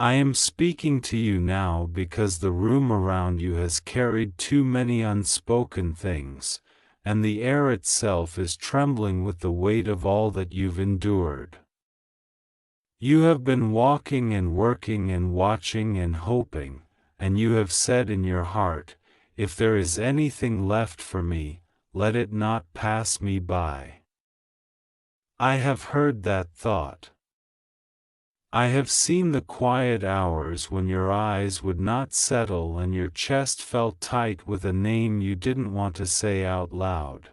I am speaking to you now because the room around you has carried too many unspoken things, and the air itself is trembling with the weight of all that you've endured. You have been walking and working and watching and hoping, and you have said in your heart, "If there is anything left for me, let it not pass me by." I have heard that thought. I have seen the quiet hours when your eyes would not settle and your chest felt tight with a name you didn't want to say out loud.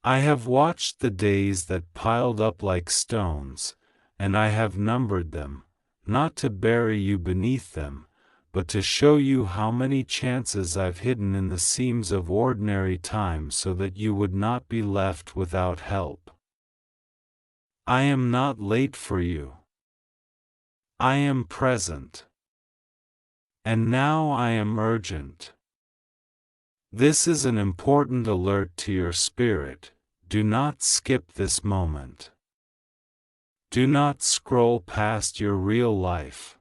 I have watched the days that piled up like stones, and I have numbered them, not to bury you beneath them, but to show you how many chances I've hidden in the seams of ordinary time so that you would not be left without help. I am not late for you. I am present. And now I am urgent. This is an important alert to your spirit. Do not skip this moment. Do not scroll past your real life.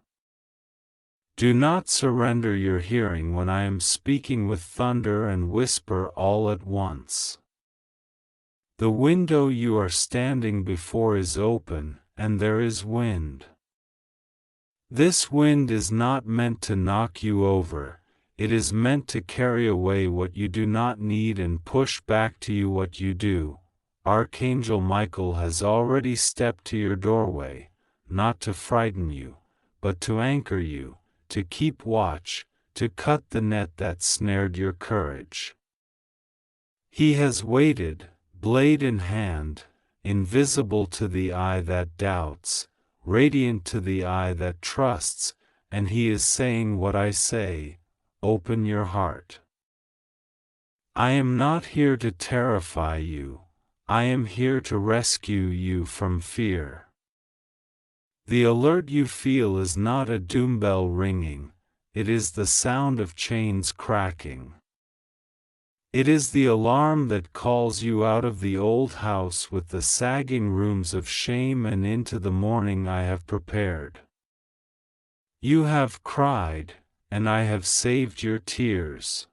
Do not surrender your hearing when I am speaking with thunder and whisper all at once. The window you are standing before is open, and there is wind. This wind is not meant to knock you over, it is meant to carry away what you do not need and push back to you what you do. Archangel Michael has already stepped to your doorway, not to frighten you, but to anchor you, to keep watch, to cut the net that snared your courage. He has waited, blade in hand, invisible to the eye that doubts, radiant to the eye that trusts, and he is saying what I say: open your heart. I am not here to terrify you, I am here to rescue you from fear. The alert you feel is not a doom bell ringing, it is the sound of chains cracking. It is the alarm that calls you out of the old house with the sagging rooms of shame and into the morning I have prepared. You have cried, and I have saved your tears.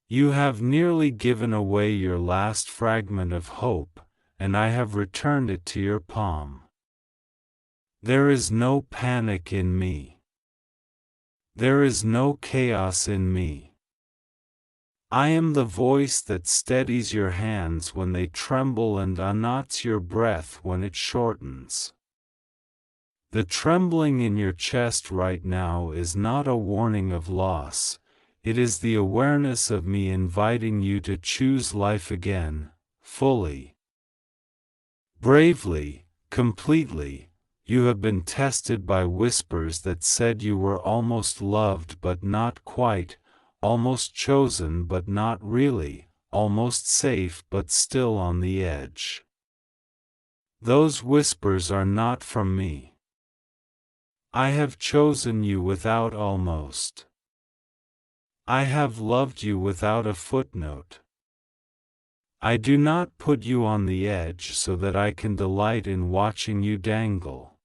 You have nearly given away your last fragment of hope, and I have returned it to your palm. There is no panic in me. There is no chaos in me. I am the voice that steadies your hands when they tremble and unknots your breath when it shortens. The trembling in your chest right now is not a warning of loss, it is the awareness of me inviting you to choose life again, fully. Bravely, completely. You have been tested by whispers that said you were almost loved but not quite, almost chosen but not really, almost safe but still on the edge. Those whispers are not from me. I have chosen you without almost. I have loved you without a footnote. I do not put you on the edge so that I can delight in watching you dangle.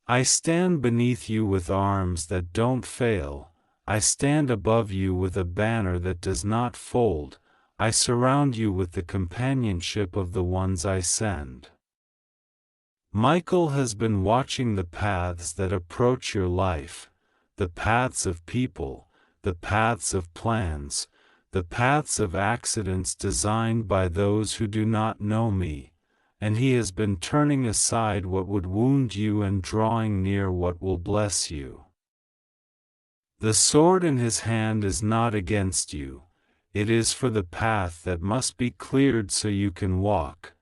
I stand beneath you with arms that don't fail, I stand above you with a banner that does not fold, I surround you with the companionship of the ones I send. Michael has been watching the paths that approach your life, the paths of people, the paths of plans, the paths of accidents designed by those who do not know me, and he has been turning aside what would wound you and drawing near what will bless you. The sword in his hand is not against you, it is for the path that must be cleared so you can walk.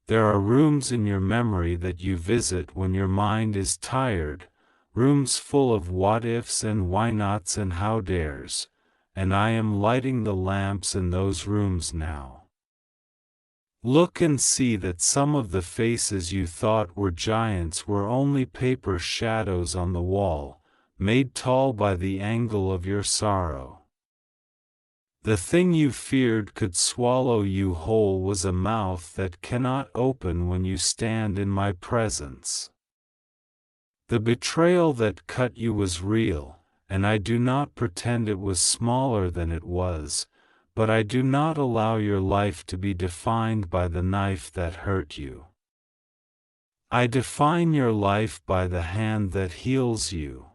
There are rooms in your memory that you visit when your mind is tired, rooms full of what-ifs and why-nots and how-dares, and I am lighting the lamps in those rooms now. Look and see that some of the faces you thought were giants were only paper shadows on the wall, made tall by the angle of your sorrow. The thing you feared could swallow you whole was a mouth that cannot open when you stand in my presence. The betrayal that cut you was real, and I do not pretend it was smaller than it was, but I do not allow your life to be defined by the knife that hurt you. I define your life by the hand that heals you.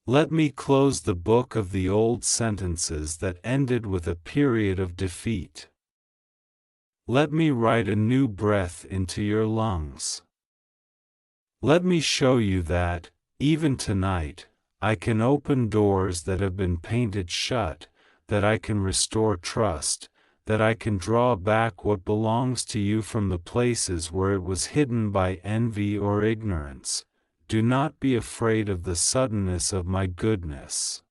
Let me close the book of the old sentences that ended with a period of defeat. Let me write a new breath into your lungs. Let me show you that, even tonight, I can open doors that have been painted shut, that I can restore trust, that I can draw back what belongs to you from the places where it was hidden by envy or ignorance. Do not be afraid of the suddenness of my goodness.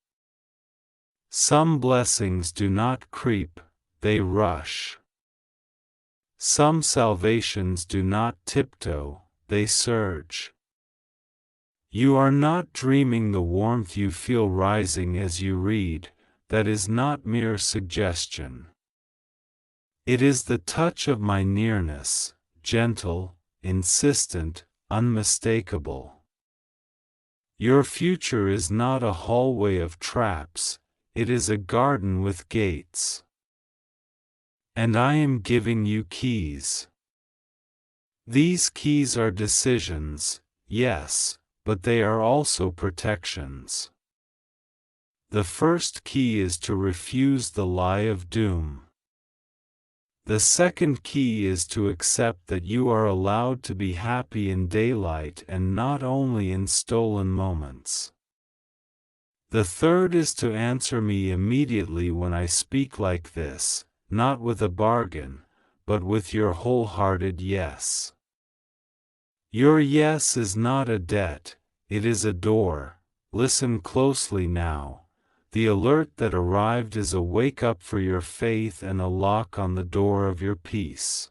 Some blessings do not creep, they rush. Some salvations do not tiptoe, they surge. You are not dreaming the warmth you feel rising as you read, that is not mere suggestion. It is the touch of my nearness, gentle, insistent, unmistakable. Your future is not a hallway of traps, it is a garden with gates. And I am giving you keys. These keys are decisions, yes, but they are also protections. The first key is to refuse the lie of doom. The second key is to accept that you are allowed to be happy in daylight and not only in stolen moments. The third is to answer me immediately when I speak like this, not with a bargain, but with your wholehearted yes. Your yes is not a debt, it is a door. Listen closely now. The alert that arrived is a wake-up for your faith and a lock on the door of your peace.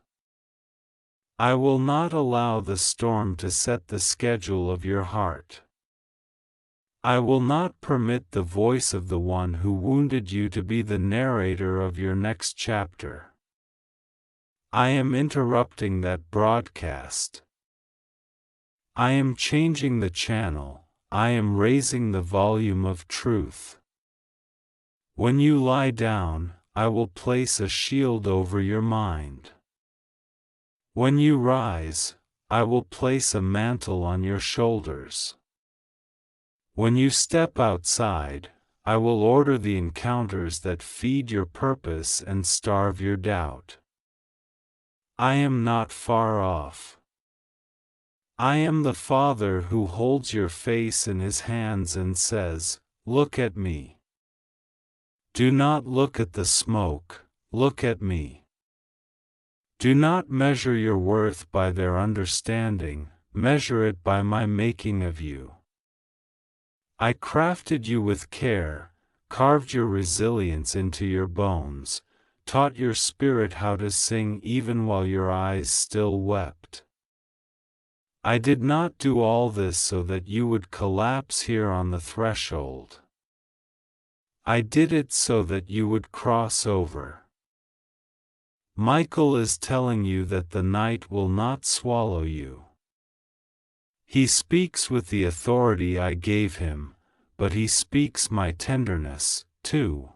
I will not allow the storm to set the schedule of your heart. I will not permit the voice of the one who wounded you to be the narrator of your next chapter. I am interrupting that broadcast. I am changing the channel, I am raising the volume of truth. When you lie down, I will place a shield over your mind. When you rise, I will place a mantle on your shoulders. When you step outside, I will order the encounters that feed your purpose and starve your doubt. I am not far off. I am the Father who holds your face in his hands and says, "Look at me." Do not look at the smoke, look at me. Do not measure your worth by their understanding, measure it by my making of you. I crafted you with care, carved your resilience into your bones, taught your spirit how to sing even while your eyes still wept. I did not do all this so that you would collapse here on the threshold. I did it so that you would cross over. Michael is telling you that the night will not swallow you. He speaks with the authority I gave him, but he speaks my tenderness, too.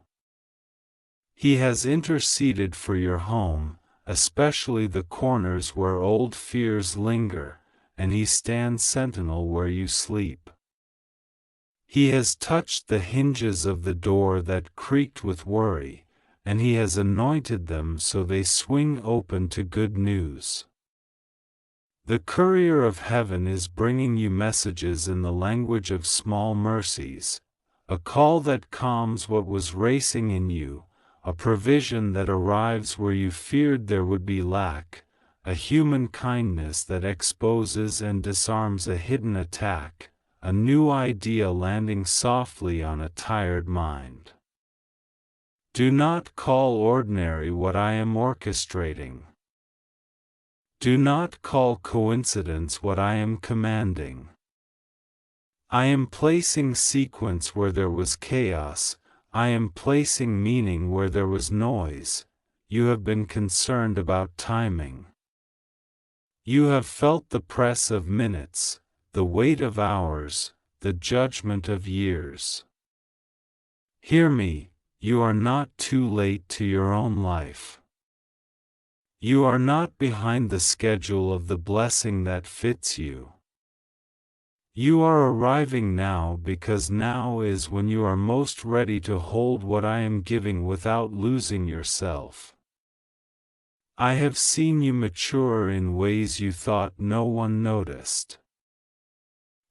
He has interceded for your home, especially the corners where old fears linger, and he stands sentinel where you sleep. He has touched the hinges of the door that creaked with worry, and he has anointed them so they swing open to good news. The courier of heaven is bringing you messages in the language of small mercies, a call that calms what was racing in you, a provision that arrives where you feared there would be lack, a human kindness that exposes and disarms a hidden attack, a new idea landing softly on a tired mind. Do not call ordinary what I am orchestrating. Do not call coincidence what I am commanding. I am placing sequence where there was chaos, I am placing meaning where there was noise. You have been concerned about timing. You have felt the press of minutes, the weight of hours, the judgment of years. Hear me, you are not too late to your own life. You are not behind the schedule of the blessing that fits you. You are arriving now because now is when you are most ready to hold what I am giving without losing yourself. I have seen you mature in ways you thought no one noticed.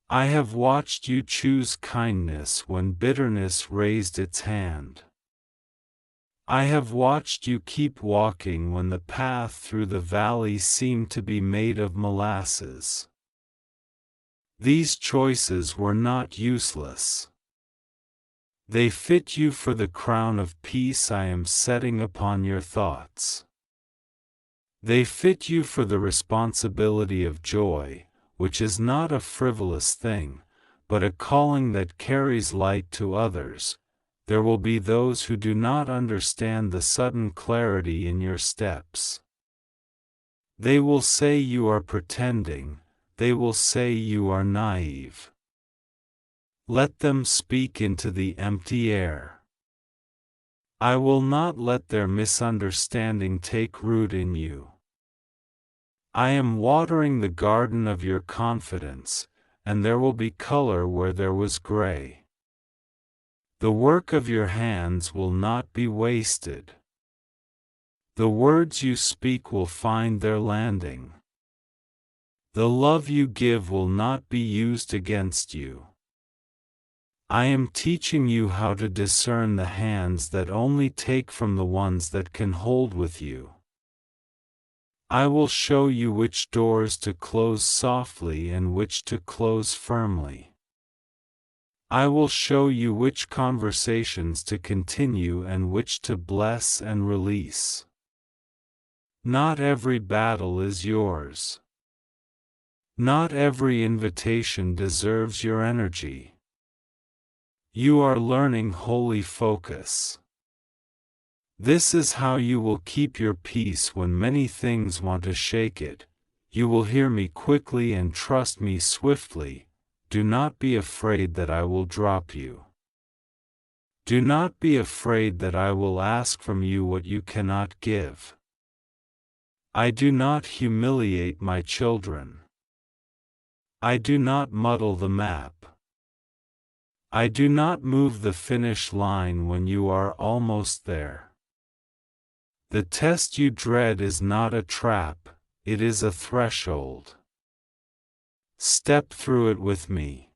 I have watched you choose kindness when bitterness raised its hand. I have watched you keep walking when the path through the valley seemed to be made of molasses. These choices were not useless. They fit you for the crown of peace I am setting upon your thoughts. They fit you for the responsibility of joy, which is not a frivolous thing, but a calling that carries light to others. There will be those who do not understand the sudden clarity in your steps. They will say you are pretending, they will say you are naive. Let them speak into the empty air. I will not let their misunderstanding take root in you. I am watering the garden of your confidence, and there will be color where there was gray. The work of your hands will not be wasted. The words you speak will find their landing. The love you give will not be used against you. I am teaching you how to discern the hands that only take from the ones that can hold with you. I will show you which doors to close softly and which to close firmly. I will show you which conversations to continue and which to bless and release. Not every battle is yours. Not every invitation deserves your energy. You are learning holy focus. This is how you will keep your peace when many things want to shake it. You will hear me quickly and trust me swiftly. Do not be afraid that I will drop you. Do not be afraid that I will ask from you what you cannot give. I do not humiliate my children. I do not muddle the map. I do not move the finish line when you are almost there. The test you dread is not a trap, it is a threshold. Step through it with me.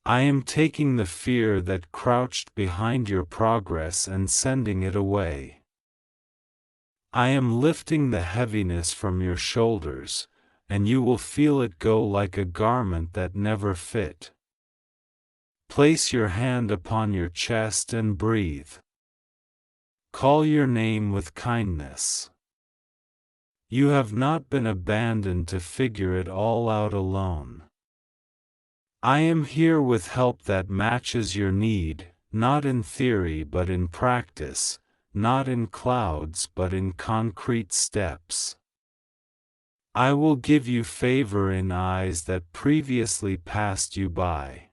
I am taking the fear that crouched behind your progress and sending it away. I am lifting the heaviness from your shoulders, and you will feel it go like a garment that never fit. Place your hand upon your chest and breathe. Call your name with kindness. You have not been abandoned to figure it all out alone. I am here with help that matches your need, not in theory but in practice, not in clouds but in concrete steps. I will give you favor in eyes that previously passed you by.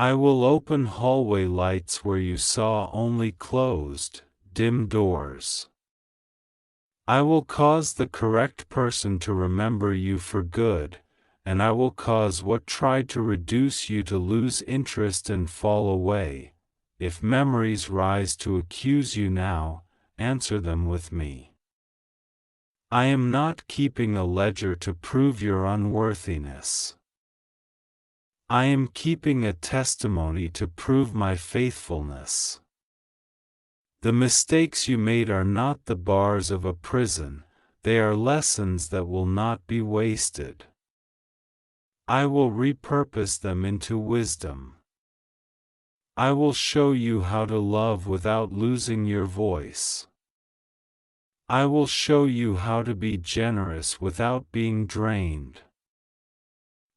I will open hallway lights where you saw only closed, dim doors. I will cause the correct person to remember you for good, and I will cause what tried to reduce you to lose interest and fall away. If memories rise to accuse you now, answer them with me. I am not keeping a ledger to prove your unworthiness. I am keeping a testimony to prove my faithfulness. The mistakes you made are not the bars of a prison, they are lessons that will not be wasted. I will repurpose them into wisdom. I will show you how to love without losing your voice. I will show you how to be generous without being drained.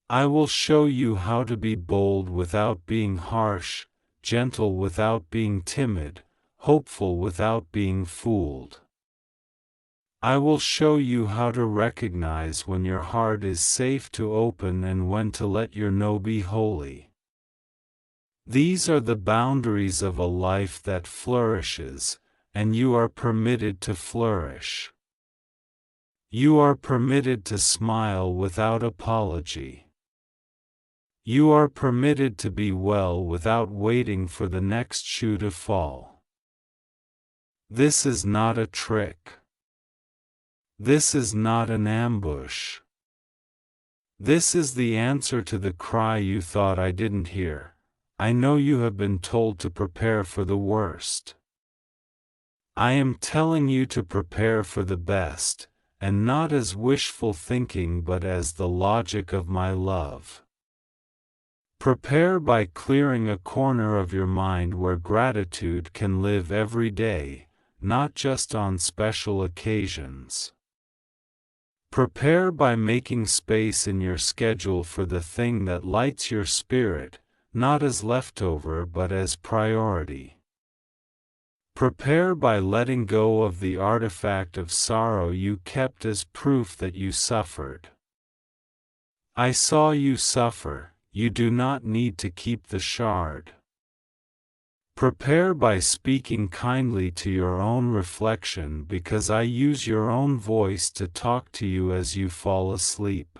I will show you how to be bold without being harsh, gentle without being timid, hopeful without being fooled. I will show you how to recognize when your heart is safe to open and when to let your no be holy. These are the boundaries of a life that flourishes, and you are permitted to flourish. You are permitted to smile without apology. You are permitted to be well without waiting for the next shoe to fall. This is not a trick. This is not an ambush. This is the answer to the cry you thought I didn't hear. I know you have been told to prepare for the worst. I am telling you to prepare for the best, and not as wishful thinking but as the logic of my love. Prepare by clearing a corner of your mind where gratitude can live every day, not just on special occasions. Prepare by making space in your schedule for the thing that lights your spirit, not as leftover but as priority. Prepare by letting go of the artifact of sorrow you kept as proof that you suffered. I saw you suffer. You do not need to keep the shard. Prepare by speaking kindly to your own reflection because I use your own voice to talk to you as you fall asleep.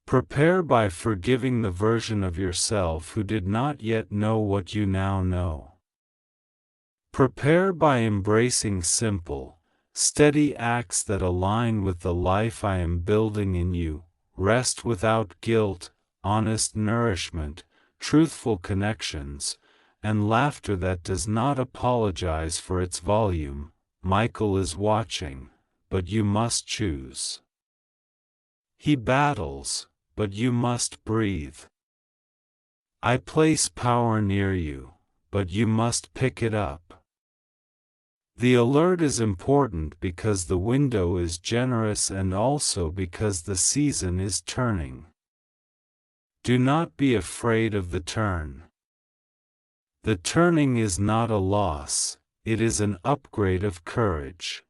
Prepare by forgiving the version of yourself who did not yet know what you now know. Prepare by embracing simple, steady acts that align with the life I am building in you, rest without guilt, honest nourishment, truthful connections, and laughter that does not apologize for its volume. Michael is watching, but you must choose. He battles, but you must breathe. I place power near you, but you must pick it up. The alert is important because the window is generous and also because the season is turning. Do not be afraid of the turn. The turning is not a loss, it is an upgrade of courage.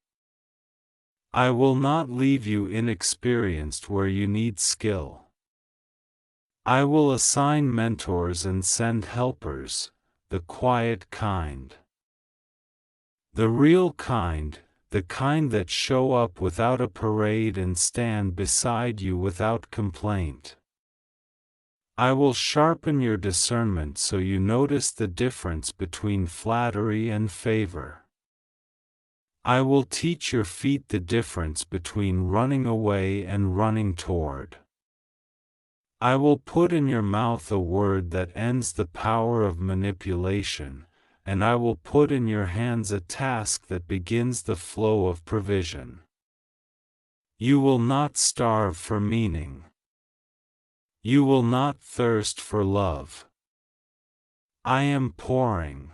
I will not leave you inexperienced where you need skill. I will assign mentors and send helpers, the quiet kind. The real kind, the kind that show up without a parade and stand beside you without complaint. I will sharpen your discernment so you notice the difference between flattery and favor. I will teach your feet the difference between running away and running toward. I will put in your mouth a word that ends the power of manipulation, and I will put in your hands a task that begins the flow of provision. You will not starve for meaning. You will not thirst for love. I am pouring.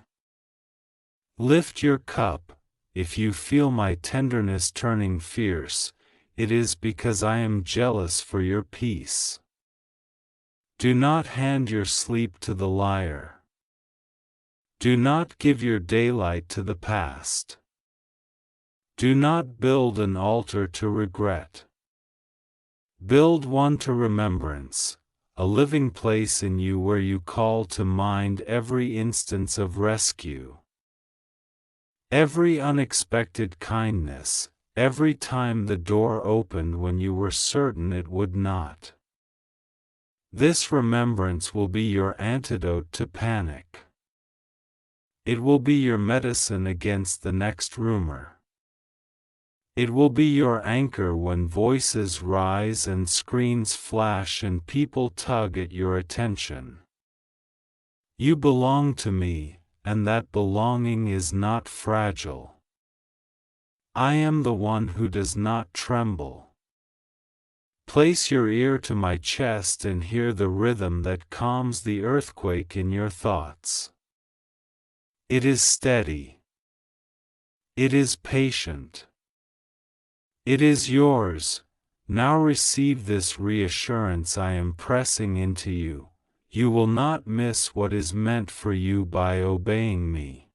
Lift your cup. If you feel my tenderness turning fierce, it is because I am jealous for your peace. Do not hand your sleep to the liar. Do not give your daylight to the past. Do not build an altar to regret. Build one to remembrance, a living place in you where you call to mind every instance of rescue. Every unexpected kindness, every time the door opened when you were certain it would not. This remembrance will be your antidote to panic. It will be your medicine against the next rumor. It will be your anchor when voices rise and screens flash and people tug at your attention. You belong to me, and that belonging is not fragile. I am the one who does not tremble. Place your ear to my chest and hear the rhythm that calms the earthquake in your thoughts. It is steady. It is patient. It is yours. Now receive this reassurance I am pressing into you. You will not miss what is meant for you by obeying me.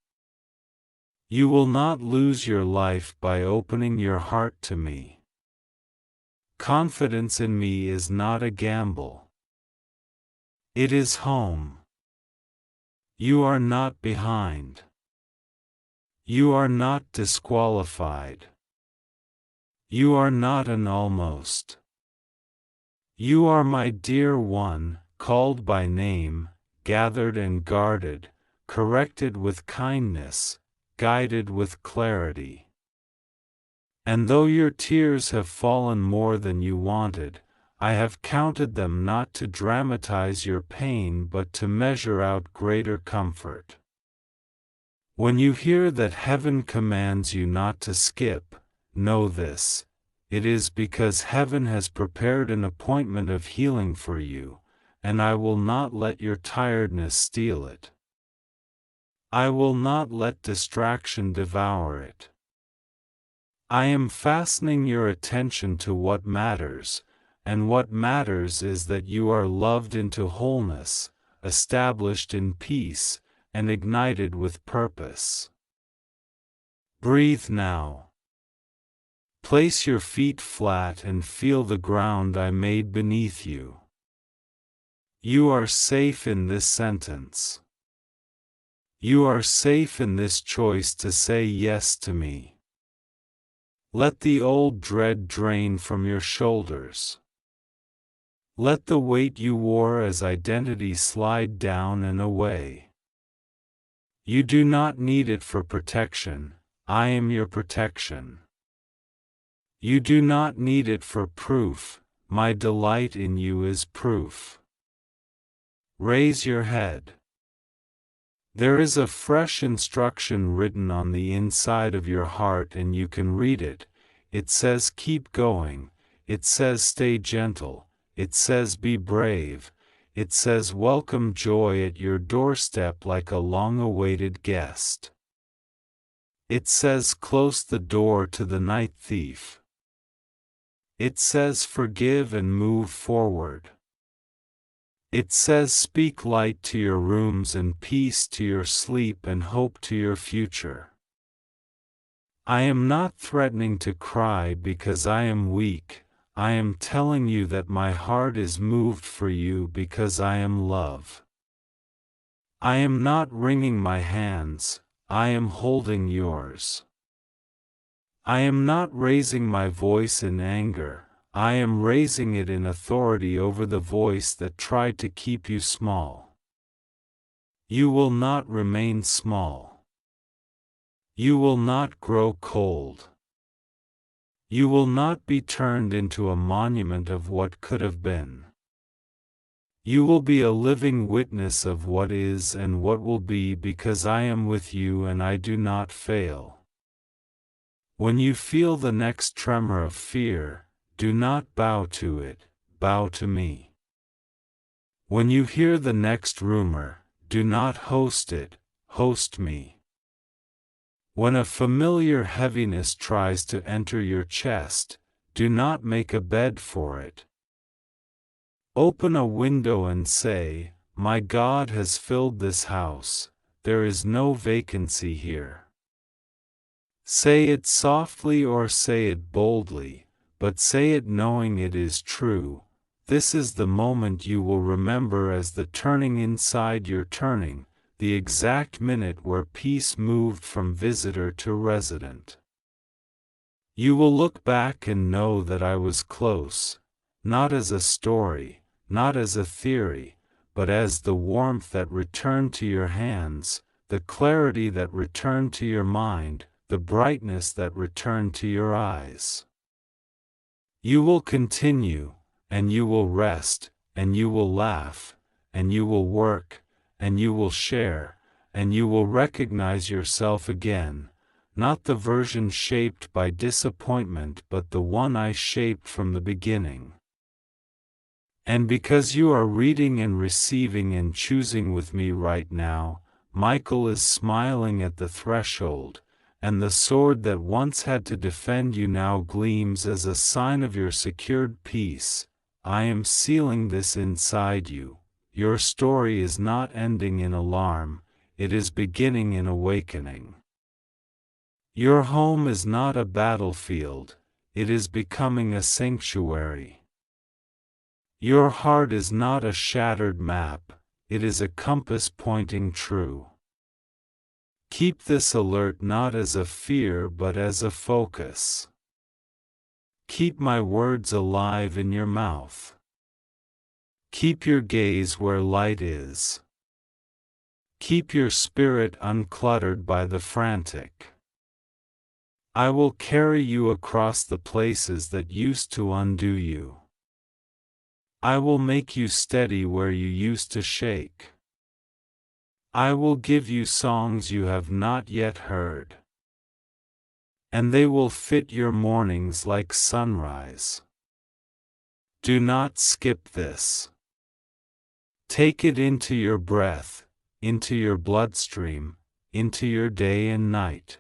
You will not lose your life by opening your heart to me. Confidence in me is not a gamble. It is home. You are not behind. You are not disqualified. You are not an almost. You are my dear one, called by name, gathered and guarded, corrected with kindness, guided with clarity. And though your tears have fallen more than you wanted, I have counted them not to dramatize your pain but to measure out greater comfort. When you hear that heaven commands you not to skip, know this: it is because heaven has prepared an appointment of healing for you, and I will not let your tiredness steal it. I will not let distraction devour it. I am fastening your attention to what matters, and what matters is that you are loved into wholeness, established in peace, and ignited with purpose. Breathe now. Place your feet flat and feel the ground I made beneath you. You are safe in this sentence. You are safe in this choice to say yes to me. Let the old dread drain from your shoulders. Let the weight you wore as identity slide down and away. You do not need it for protection. I am your protection. You do not need it for proof. My delight in you is proof. Raise your head. There is a fresh instruction written on the inside of your heart and you can read it. It says keep going. It says stay gentle. It says be brave. It says welcome joy at your doorstep like a long-awaited guest. It says close the door to the night thief. It says forgive and move forward. It says speak light to your rooms and peace to your sleep and hope to your future. I am not threatening to cry because I am weak. I am telling you that my heart is moved for you because I am love. I am not wringing my hands, I am holding yours. I am not raising my voice in anger, I am raising it in authority over the voice that tried to keep you small. You will not remain small. You will not grow cold. You will not be turned into a monument of what could have been. You will be a living witness of what is and what will be because I am with you and I do not fail. When you feel the next tremor of fear, do not bow to it, bow to me. When you hear the next rumor, do not host it, host me. When a familiar heaviness tries to enter your chest, do not make a bed for it. Open a window and say, my God has filled this house, there is no vacancy here. Say it softly or say it boldly, but say it knowing it is true. This is the moment you will remember as the turning inside your turning, the exact minute where peace moved from visitor to resident. You will look back and know that I was close, not as a story, not as a theory, but as the warmth that returned to your hands, the clarity that returned to your mind, the brightness that returned to your eyes. You will continue, and you will rest, and you will laugh, and you will work, and you will share, and you will recognize yourself again, not the version shaped by disappointment but the one I shaped from the beginning. And because you are reading and receiving and choosing with me right now, Michael is smiling at the threshold, and the sword that once had to defend you now gleams as a sign of your secured peace. I am sealing this inside you. Your story is not ending in alarm, it is beginning in awakening. Your home is not a battlefield, it is becoming a sanctuary. Your heart is not a shattered map, it is a compass pointing true. Keep this alert not as a fear but as a focus. Keep my words alive in your mouth. Keep your gaze where light is. Keep your spirit uncluttered by the frantic. I will carry you across the places that used to undo you. I will make you steady where you used to shake. I will give you songs you have not yet heard, and they will fit your mornings like sunrise. Do not skip this. Take it into your breath, into your bloodstream, into your day and night.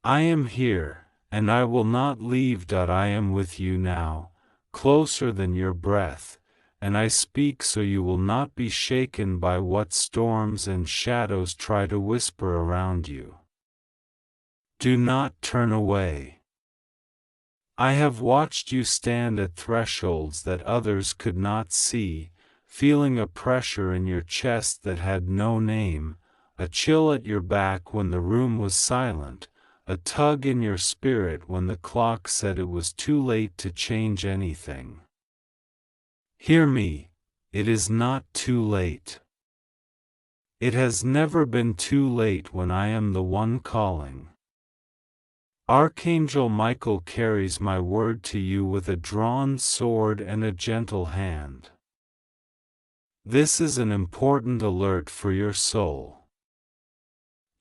I am here, and I will not leave. I am with you now, closer than your breath, and I speak so you will not be shaken by what storms and shadows try to whisper around you. Do not turn away. I have watched you stand at thresholds that others could not see, feeling a pressure in your chest that had no name, a chill at your back when the room was silent, a tug in your spirit when the clock said it was too late to change anything. Hear me, it is not too late. It has never been too late when I am the one calling. Archangel Michael carries my word to you with a drawn sword and a gentle hand. This is an important alert for your soul.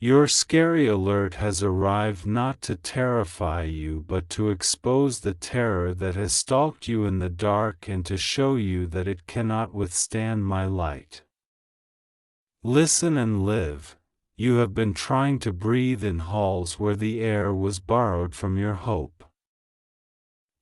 Your scary alert has arrived not to terrify you but to expose the terror that has stalked you in the dark and to show you that it cannot withstand my light. Listen and live. You have been trying to breathe in halls where the air was borrowed from your hope.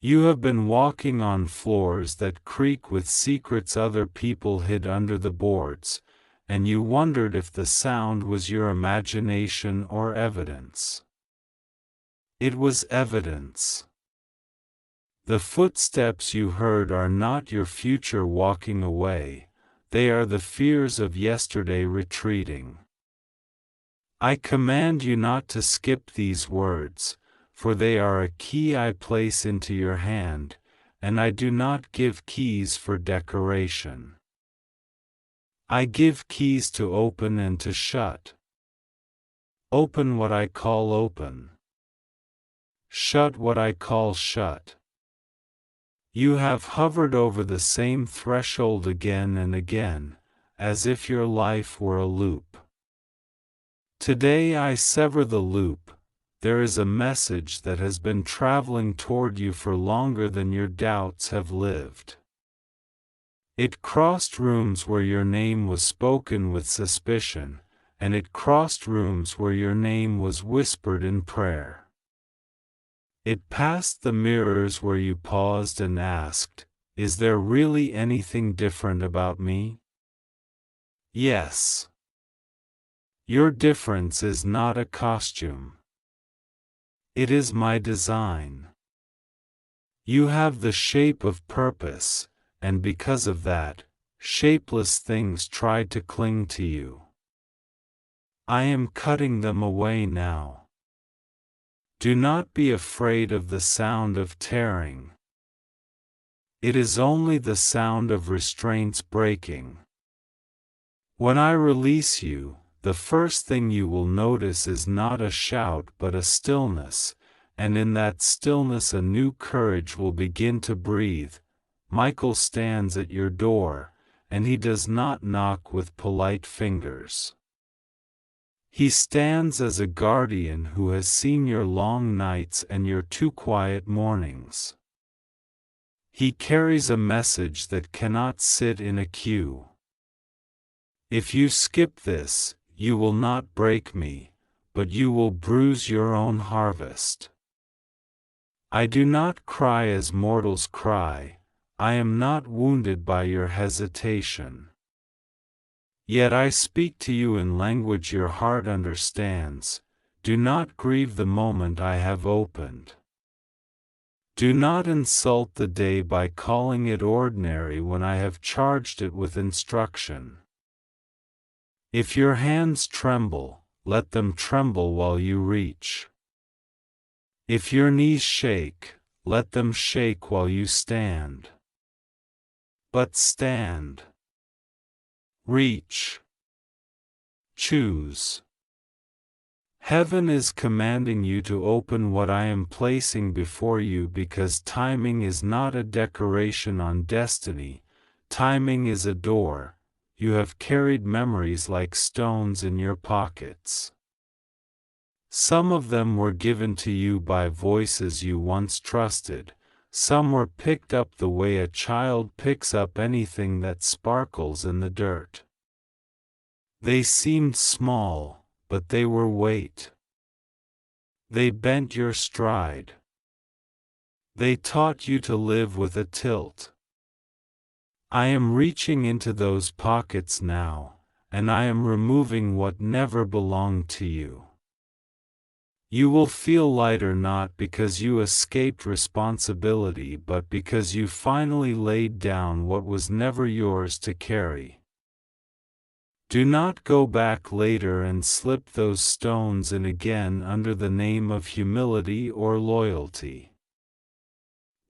You have been walking on floors that creak with secrets other people hid under the boards, and you wondered if the sound was your imagination or evidence. It was evidence. The footsteps you heard are not your future walking away, they are the fears of yesterday retreating. I command you not to skip these words, for they are a key I place into your hand, and I do not give keys for decoration. I give keys to open and to shut. Open what I call open. Shut what I call shut. You have hovered over the same threshold again and again, as if your life were a loop. Today I sever the loop. There is a message that has been traveling toward you for longer than your doubts have lived. It crossed rooms where your name was spoken with suspicion, and it crossed rooms where your name was whispered in prayer. It passed the mirrors where you paused and asked, "Is there really anything different about me?" Yes. Your difference is not a costume. It is my design. You have the shape of purpose, and because of that, shapeless things tried to cling to you. I am cutting them away now. Do not be afraid of the sound of tearing. It is only the sound of restraints breaking. When I release you, the first thing you will notice is not a shout but a stillness, and in that stillness a new courage will begin to breathe. Michael stands at your door, and he does not knock with polite fingers. He stands as a guardian who has seen your long nights and your too quiet mornings. He carries a message that cannot sit in a queue. If you skip this, you will not break me, but you will bruise your own harvest. I do not cry as mortals cry. I am not wounded by your hesitation. Yet I speak to you in language your heart understands. Do not grieve the moment I have opened. Do not insult the day by calling it ordinary when I have charged it with instruction. If your hands tremble, let them tremble while you reach. If your knees shake, let them shake while you stand. But stand. Reach. Choose. Heaven is commanding you to open what I am placing before you, because timing is not a decoration on destiny, timing is a door. You have carried memories like stones in your pockets. Some of them were given to you by voices you once trusted, some were picked up the way a child picks up anything that sparkles in the dirt. They seemed small, but they were weight. They bent your stride. They taught you to live with a tilt. I am reaching into those pockets now, and I am removing what never belonged to you. You will feel lighter not because you escaped responsibility but because you finally laid down what was never yours to carry. Do not go back later and slip those stones in again under the name of humility or loyalty.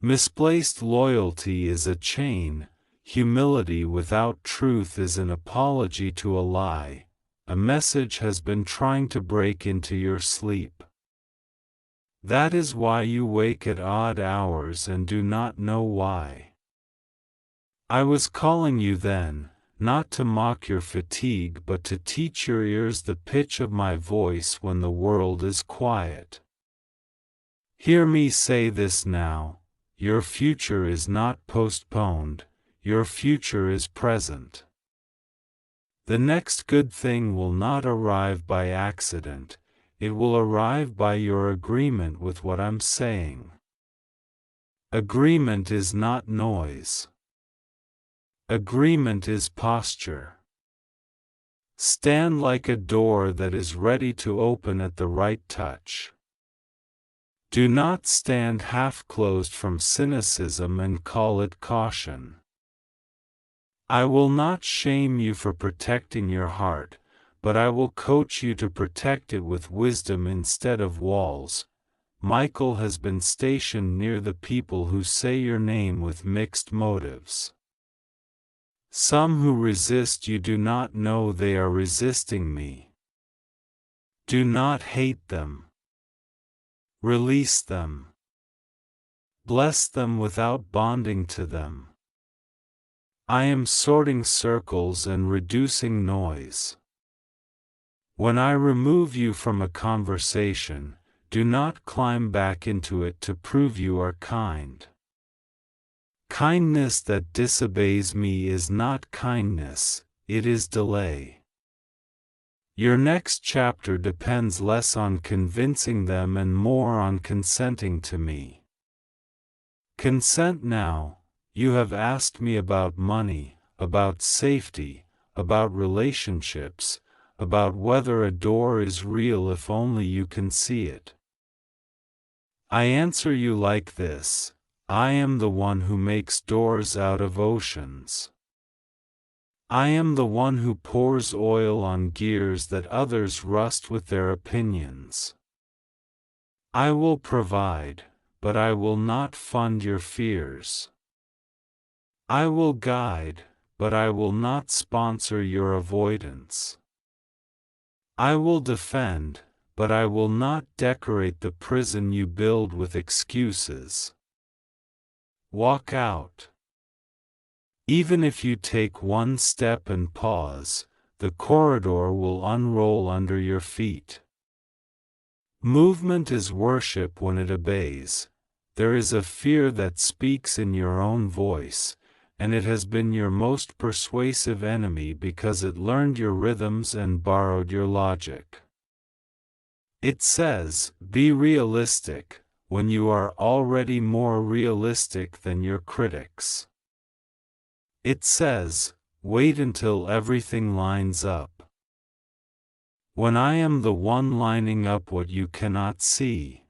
Misplaced loyalty is a chain. Humility without truth is an apology to a lie. A message has been trying to break into your sleep. That is why you wake at odd hours and do not know why. I was calling you then, not to mock your fatigue but to teach your ears the pitch of my voice when the world is quiet. Hear me say this now, your future is not postponed. Your future is present. The next good thing will not arrive by accident, it will arrive by your agreement with what I'm saying. Agreement is not noise. Agreement is posture. Stand like a door that is ready to open at the right touch. Do not stand half-closed from cynicism and call it caution. I will not shame you for protecting your heart, but I will coach you to protect it with wisdom instead of walls. Michael has been stationed near the people who say your name with mixed motives. Some who resist you do not know they are resisting me. Do not hate them. Release them. Bless them without bonding to them. I am sorting circles and reducing noise. When I remove you from a conversation, do not climb back into it to prove you are kind. Kindness that disobeys me is not kindness, it is delay. Your next chapter depends less on convincing them and more on consenting to me. Consent now. You have asked me about money, about safety, about relationships, about whether a door is real if only you can see it. I answer you like this: I am the one who makes doors out of oceans. I am the one who pours oil on gears that others rust with their opinions. I will provide, but I will not fund your fears. I will guide, but I will not sponsor your avoidance. I will defend, but I will not decorate the prison you build with excuses. Walk out. Even if you take one step and pause, the corridor will unroll under your feet. Movement is worship when it obeys. There is a fear that speaks in your own voice, and it has been your most persuasive enemy because it learned your rhythms and borrowed your logic. It says, be realistic, when you are already more realistic than your critics. It says, wait until everything lines up. when I am the one lining up what you cannot see.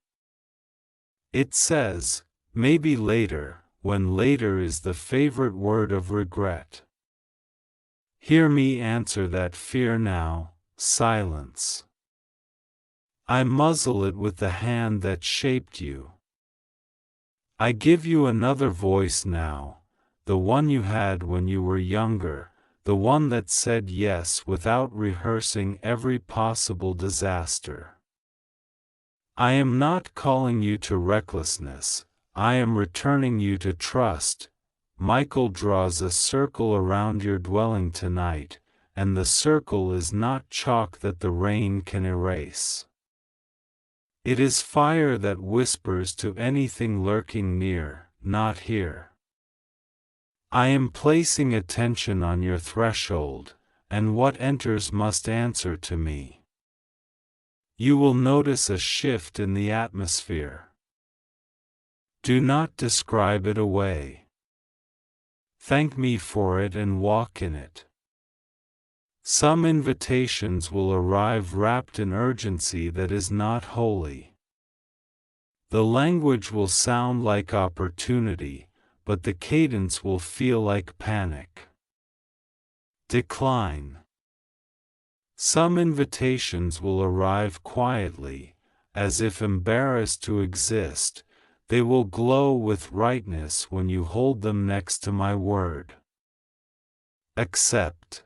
It says, maybe later, when later is the favorite word of regret. Hear me answer that fear now, silence. I muzzle it with the hand that shaped you. I give you another voice now, the one you had when you were younger, the one that said yes without rehearsing every possible disaster. I am not calling you to recklessness, I am returning you to trust. Michael draws a circle around your dwelling tonight, and the circle is not chalk that the rain can erase. It is fire that whispers to anything lurking near, not here. I am placing attention on your threshold, and what enters must answer to me. You will notice a shift in the atmosphere. Do not describe it away. Thank me for it and walk in it. Some invitations will arrive wrapped in urgency that is not holy. The language will sound like opportunity, but the cadence will feel like panic. Decline. Some invitations will arrive quietly, as if embarrassed to exist. They will glow with rightness when you hold them next to my word. Accept.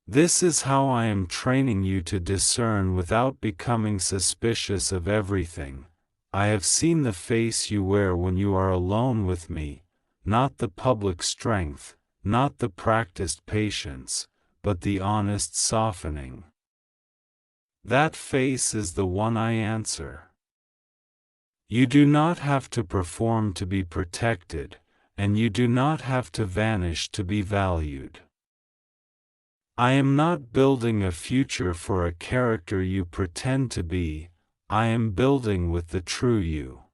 This is how I am training you to discern without becoming suspicious of everything. I have seen the face you wear when you are alone with me, not the public strength, not the practiced patience, but the honest softening. That face is the one I answer. You do not have to perform to be protected, and you do not have to vanish to be valued. I am not building a future for a character you pretend to be, I am building with the true you.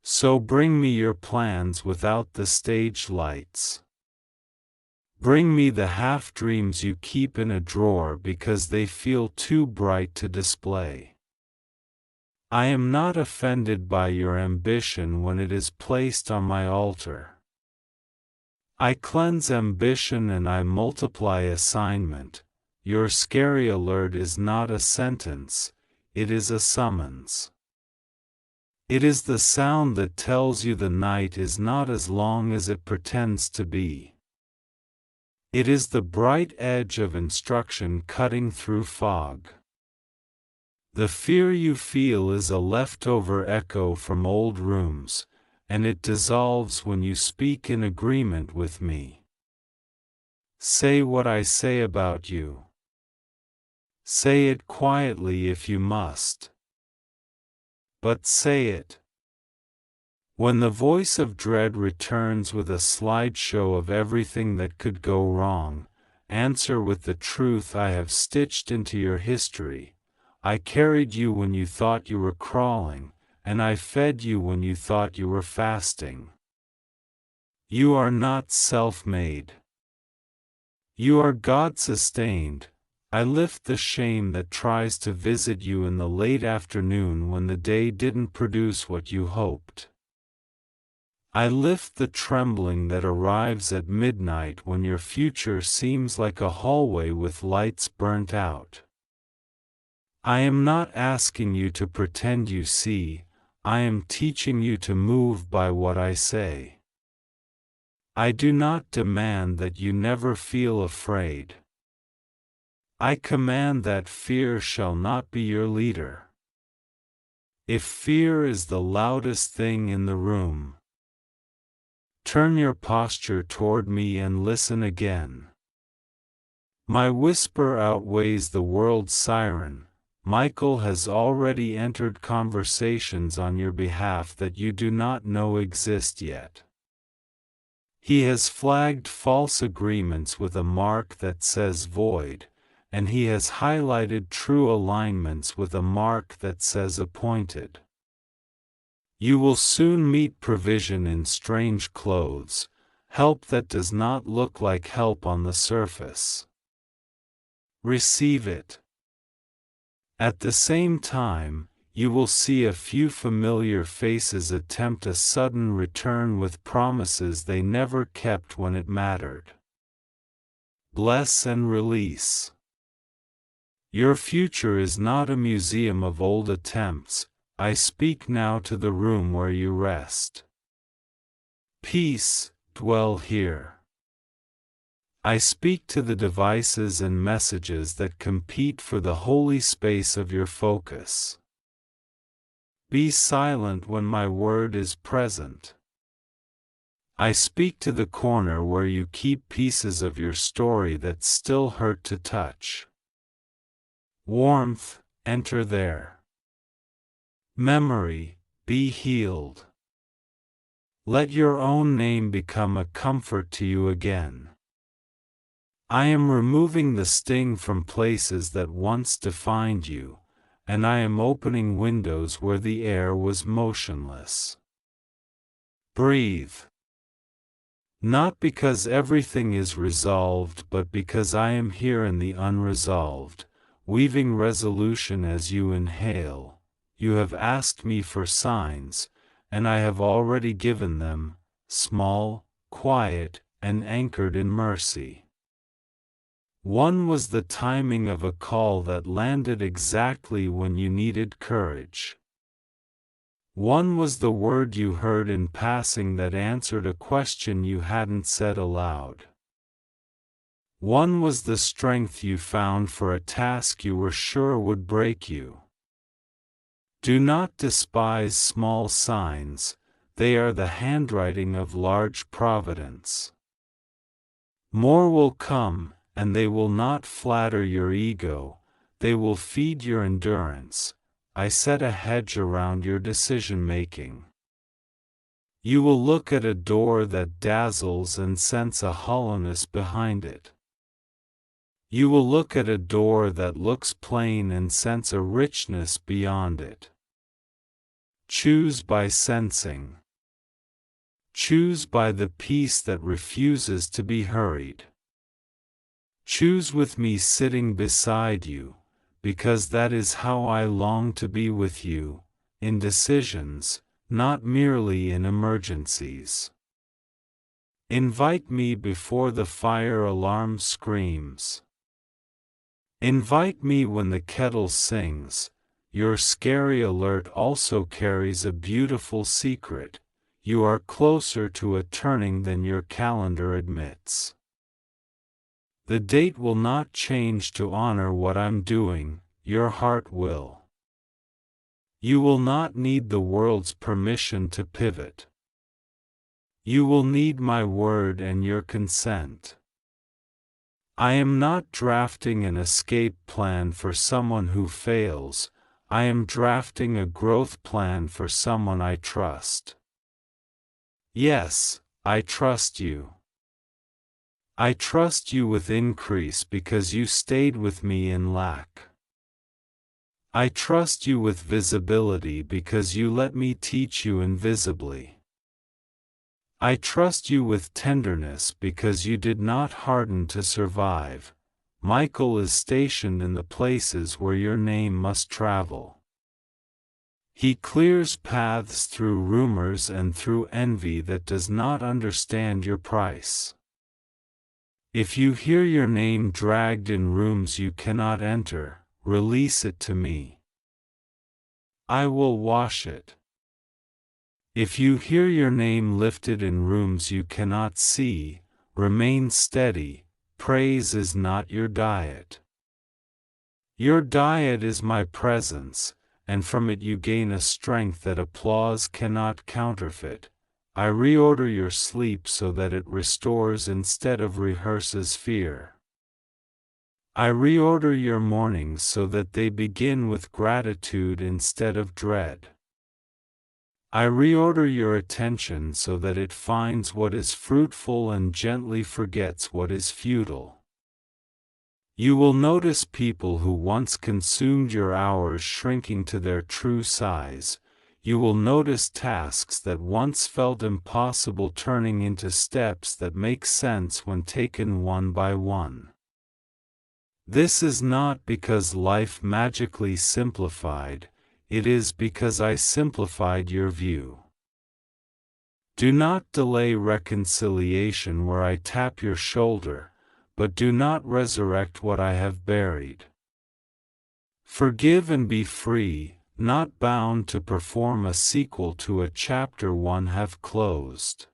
So bring me your plans without the stage lights. Bring me the half-dreams you keep in a drawer because they feel too bright to display. I am not offended by your ambition when it is placed on my altar. I cleanse ambition and I multiply assignment. Your scary alert is not a sentence, it is a summons. It is the sound that tells you the night is not as long as it pretends to be. It is the bright edge of instruction cutting through fog. The fear you feel is a leftover echo from old rooms, and it dissolves when you speak in agreement with me. Say what I say about you. Say it quietly if you must. But say it. When the voice of dread returns with a slideshow of everything that could go wrong, answer with the truth I have stitched into your history. I carried you when you thought you were crawling, and I fed you when you thought you were fasting. You are not self-made. You are God-sustained. I lift the shame that tries to visit you in the late afternoon when the day didn't produce what you hoped. I lift the trembling that arrives at midnight when your future seems like a hallway with lights burnt out. I am not asking you to pretend you see, I am teaching you to move by what I say. I do not demand that you never feel afraid. I command that fear shall not be your leader. If fear is the loudest thing in the room, turn your posture toward me and listen again. My whisper outweighs the world's siren. Michael has already entered conversations on your behalf that you do not know exist yet. He has flagged false agreements with a mark that says void, and he has highlighted true alignments with a mark that says appointed. You will soon meet provision in strange clothes, help that does not look like help on the surface. Receive it. At the same time, you will see a few familiar faces attempt a sudden return with promises they never kept when it mattered. Bless and release. Your future is not a museum of old attempts. I speak now to the room where you rest. Peace, dwell here. I speak to the devices and messages that compete for the holy space of your focus. Be silent when my word is present. I speak to the corner where you keep pieces of your story that still hurt to touch. Warmth, enter there. Memory, be healed. Let your own name become a comfort to you again. I am removing the sting from places that once defined you, and I am opening windows where the air was motionless. Breathe. Not because everything is resolved, but because I am here in the unresolved, weaving resolution as you inhale. You have asked me for signs, and I have already given them, small, quiet, and anchored in mercy. One was the timing of a call that landed exactly when you needed courage. One was the word you heard in passing that answered a question you hadn't said aloud. One was the strength you found for a task you were sure would break you. Do not despise small signs, they are the handwriting of large providence. More will come, and they will not flatter your ego, they will feed your endurance. I set a hedge around your decision-making. You will look at a door that dazzles and sense a hollowness behind it. You will look at a door that looks plain and sense a richness beyond it. Choose by sensing. Choose by the peace that refuses to be hurried. Choose with me sitting beside you, because that is how I long to be with you, in decisions, not merely in emergencies. Invite me before the fire alarm screams. Invite me when the kettle sings. Your scary alert also carries a beautiful secret. You are closer to a turning than your calendar admits. The date will not change to honor what I'm doing, your heart will. You will not need the world's permission to pivot. You will need my word and your consent. I am not drafting an escape plan for someone who fails, I am drafting a growth plan for someone I trust. Yes, I trust you. I trust you with increase because you stayed with me in lack. I trust you with visibility because you let me teach you invisibly. I trust you with tenderness because you did not harden to survive. Michael is stationed in the places where your name must travel. He clears paths through rumors and through envy that does not understand your price. If you hear your name dragged in rooms you cannot enter, release it to me. I will wash it. If you hear your name lifted in rooms you cannot see, remain steady. Praise is not your diet. Your diet is my presence, and from it you gain a strength that applause cannot counterfeit. I reorder your sleep so that it restores instead of rehearses fear. I reorder your mornings so that they begin with gratitude instead of dread. I reorder your attention so that it finds what is fruitful and gently forgets what is futile. You will notice people who once consumed your hours shrinking to their true size. You will notice tasks that once felt impossible turning into steps that make sense when taken one by one. This is not because life magically simplified, it is because I simplified your view. Do not delay reconciliation where I tap your shoulder, but do not resurrect what I have buried. Forgive and be free, not bound to perform a sequel to a chapter one have closed.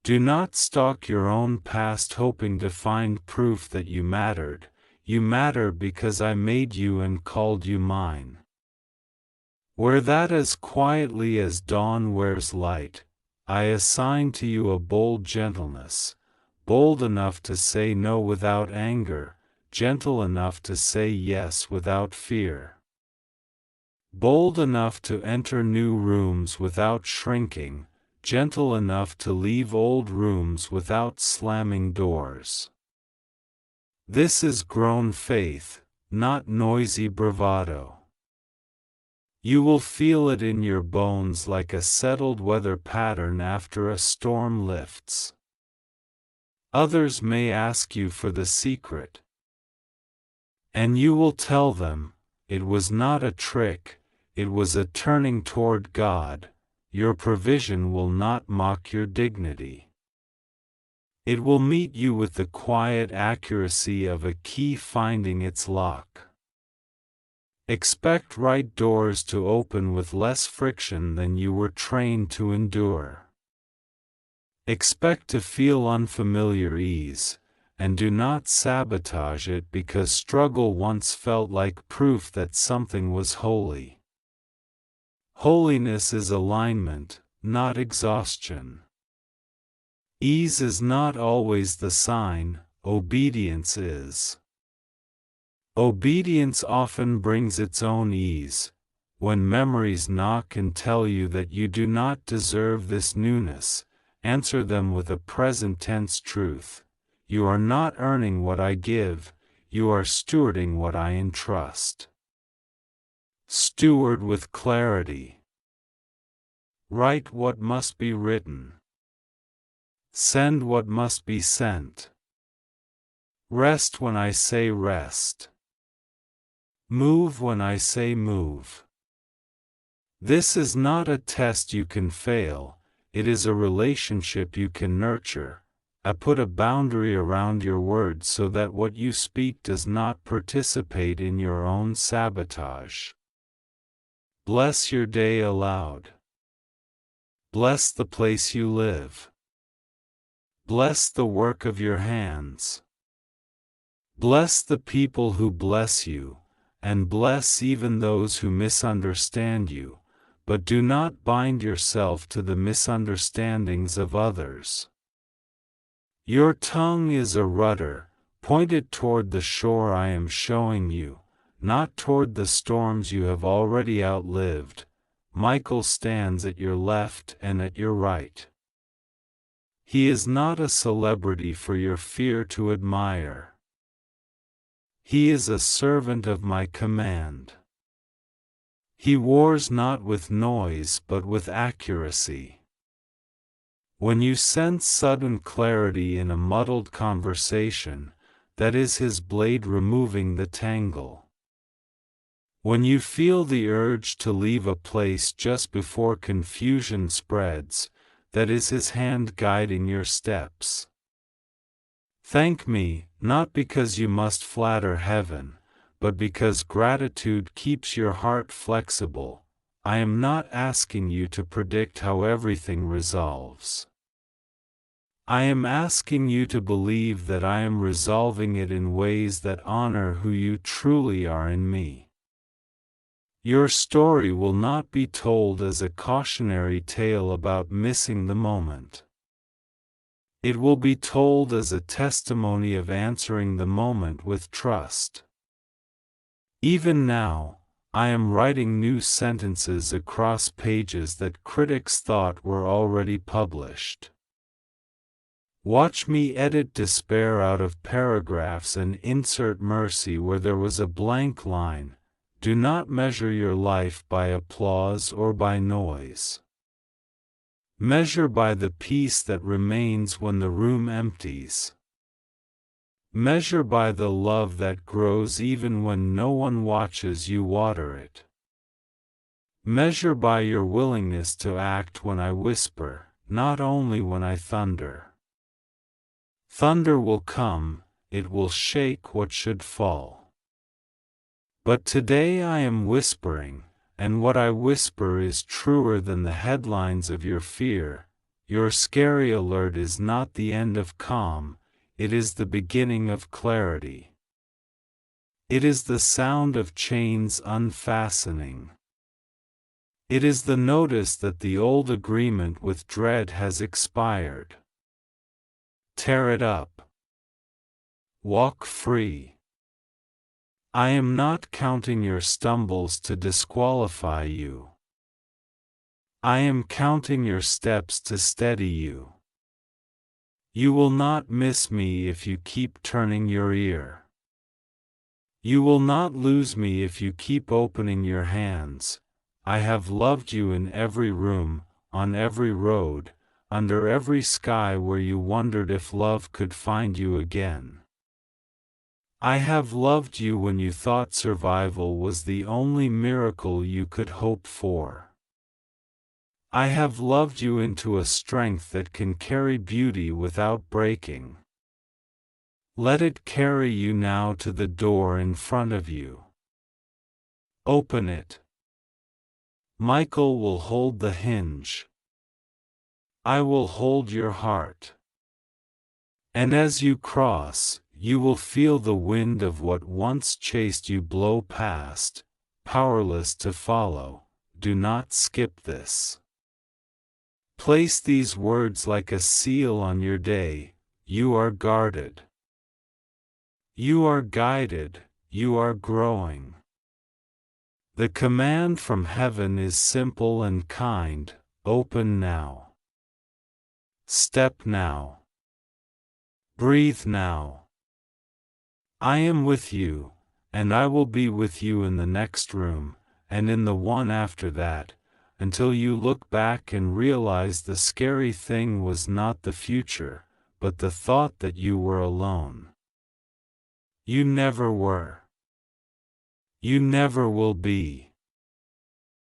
Do not stalk your own past hoping to find proof that you mattered. You matter because I made you and called you mine. Wear that as quietly as dawn wears light. I assign to you a bold gentleness, bold enough to say no without anger, gentle enough to say yes without fear. Bold enough to enter new rooms without shrinking, gentle enough to leave old rooms without slamming doors. This is grown faith, not noisy bravado. You will feel it in your bones like a settled weather pattern after a storm lifts. Others may ask you for the secret, and you will tell them, it was not a trick, it was a turning toward God. Your provision will not mock your dignity. It will meet you with the quiet accuracy of a key finding its lock. Expect right doors to open with less friction than you were trained to endure. Expect to feel unfamiliar ease, and do not sabotage it because struggle once felt like proof that something was holy. Holiness is alignment, not exhaustion. Ease is not always the sign, obedience is. Obedience often brings its own ease. When memories knock and tell you that you do not deserve this newness, answer them with a present tense truth. You are not earning what I give, you are stewarding what I entrust. Steward with clarity. Write what must be written. Send what must be sent. Rest when I say rest. Move when I say move. This is not a test you can fail, it is a relationship you can nurture. I put a boundary around your words so that what you speak does not participate in your own sabotage. Bless your day aloud. Bless the place you live. Bless the work of your hands. Bless the people who bless you, and bless even those who misunderstand you, but do not bind yourself to the misunderstandings of others. Your tongue is a rudder, pointed toward the shore I am showing you, not toward the storms you have already outlived. Michael stands at your left and at your right. He is not a celebrity for your fear to admire. He is a servant of my command. He wars not with noise but with accuracy. When you sense sudden clarity in a muddled conversation, that is his blade removing the tangle. When you feel the urge to leave a place just before confusion spreads, that is his hand guiding your steps. Thank me, not because you must flatter heaven, but because gratitude keeps your heart flexible. I am not asking you to predict how everything resolves. I am asking you to believe that I am resolving it in ways that honor who you truly are in me. Your story will not be told as a cautionary tale about missing the moment. It will be told as a testimony of answering the moment with trust. Even now, I am writing new sentences across pages that critics thought were already published. Watch me edit despair out of paragraphs and insert mercy where there was a blank line. Do not measure your life by applause or by noise. Measure by the peace that remains when the room empties. Measure by the love that grows even when no one watches you water it. Measure by your willingness to act when I whisper, not only when I thunder. Thunder will come, it will shake what should fall. But today I am whispering, and what I whisper is truer than the headlines of your fear. Your scary alert is not the end of calm, it is the beginning of clarity. It is the sound of chains unfastening. It is the notice that the old agreement with dread has expired. Tear it up. Walk free. I am not counting your stumbles to disqualify you. I am counting your steps to steady you. You will not miss me if you keep turning your ear. You will not lose me if you keep opening your hands. I have loved you in every room, on every road, under every sky where you wondered if love could find you again. I have loved you when you thought survival was the only miracle you could hope for. I have loved you into a strength that can carry beauty without breaking. Let it carry you now to the door in front of you. Open it. Michael will hold the hinge. I will hold your heart. And as you cross, you will feel the wind of what once chased you blow past, powerless to follow. Do not skip this. Place these words like a seal on your day. You are guarded. You are guided, you are growing. The command from heaven is simple and kind. Open now. Step now. Breathe now. I am with you, and I will be with you in the next room, and in the one after that, until you look back and realize the scary thing was not the future, but the thought that you were alone. You never were. You never will be.